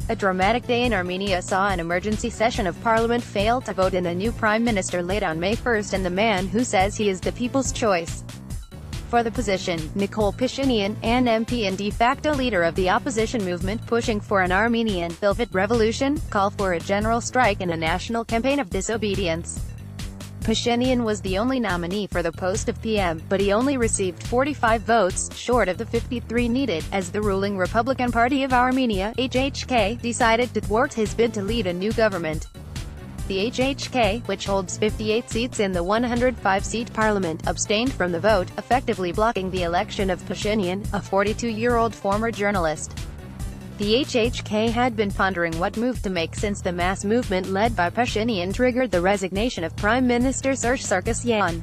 A dramatic day in Armenia saw an emergency session of parliament fail to vote in a new prime minister late on May 1st, and the man who says he is the people's choice for the position, Nikol Pashinian, an MP and de facto leader of the opposition movement pushing for an Armenian Filvet revolution, called for a general strike and a national campaign of disobedience. Pashinian was the only nominee for the post of PM, but he only received 45 votes, short of the 53 needed, as the ruling Republican Party of Armenia (HHK) decided to thwart his bid to lead a new government. The HHK, which holds 58 seats in the 105-seat parliament, abstained from the vote, effectively blocking the election of Pashinian, a 42-year-old former journalist. The HHK had been pondering what move to make since the mass movement led by Pashinian triggered the resignation of Prime Minister Serge Sarkisyan.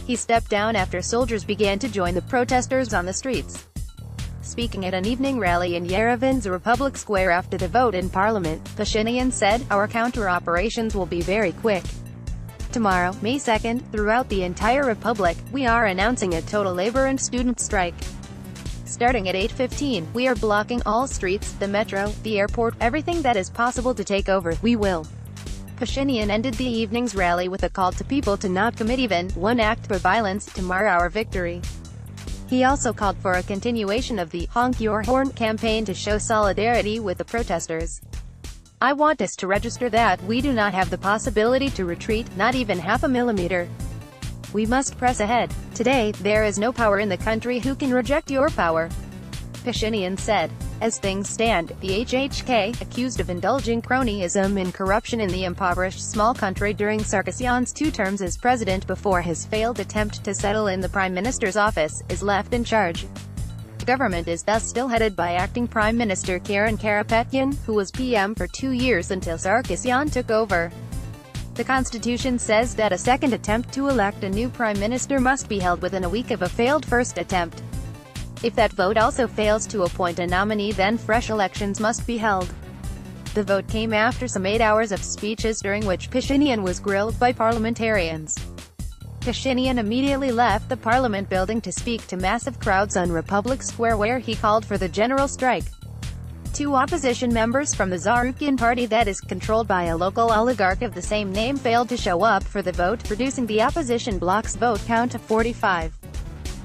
He stepped down after soldiers began to join the protesters on the streets. Speaking at an evening rally in Yerevan's Republic Square after the vote in parliament, Pashinian said, "Our counter-operations will be very quick. Tomorrow, May 2nd, throughout the entire republic, we are announcing a total labor and student strike. Starting at 8:15, we are blocking all streets, the metro, the airport, everything that is possible to take over, we will." Pashinian ended the evening's rally with a call to people to not commit even one act of violence to mar our victory. He also called for a continuation of the "Honk Your Horn" campaign to show solidarity with the protesters. "I want us to register that we do not have the possibility to retreat, not even half a millimeter. We must press ahead. Today, there is no power in the country who can reject your power," Pashinian said. As things stand, the HHK, accused of indulging cronyism and corruption in the impoverished small country during Sarkisyan's 2 terms as president before his failed attempt to settle in the prime minister's office, is left in charge. The government is thus still headed by acting Prime Minister Karen Karapetyan, who was PM for 2 years until Sarkisyan took over. The constitution says that a second attempt to elect a new prime minister must be held within a week of a failed first attempt. If that vote also fails to appoint a nominee, then fresh elections must be held. The vote came after some 8 hours of speeches during which Pashinian was grilled by parliamentarians. Pashinian immediately left the parliament building to speak to massive crowds on Republic Square, where he called for the general strike. 2 opposition members from the Zarukian party that is controlled by a local oligarch of the same name failed to show up for the vote, reducing the opposition bloc's vote count to 45.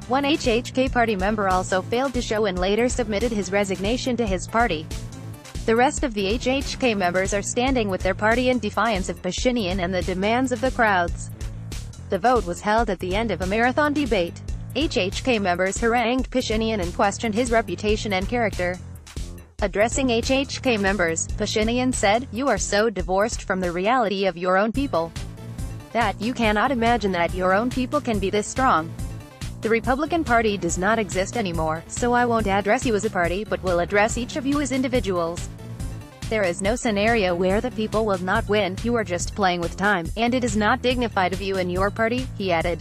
One HHK party member also failed to show and later submitted his resignation to his party. The rest of the HHK members are standing with their party in defiance of Pashinian and the demands of the crowds. The vote was held at the end of a marathon debate. HHK members harangued Pashinian and questioned his reputation and character. Addressing HHK members, Pashinian said, "You are so divorced from the reality of your own people that you cannot imagine that your own people can be this strong. The Republican Party does not exist anymore, so I won't address you as a party, but will address each of you as individuals. There is no scenario where the people will not win, you are just playing with time, and it is not dignified of you and your party," he added.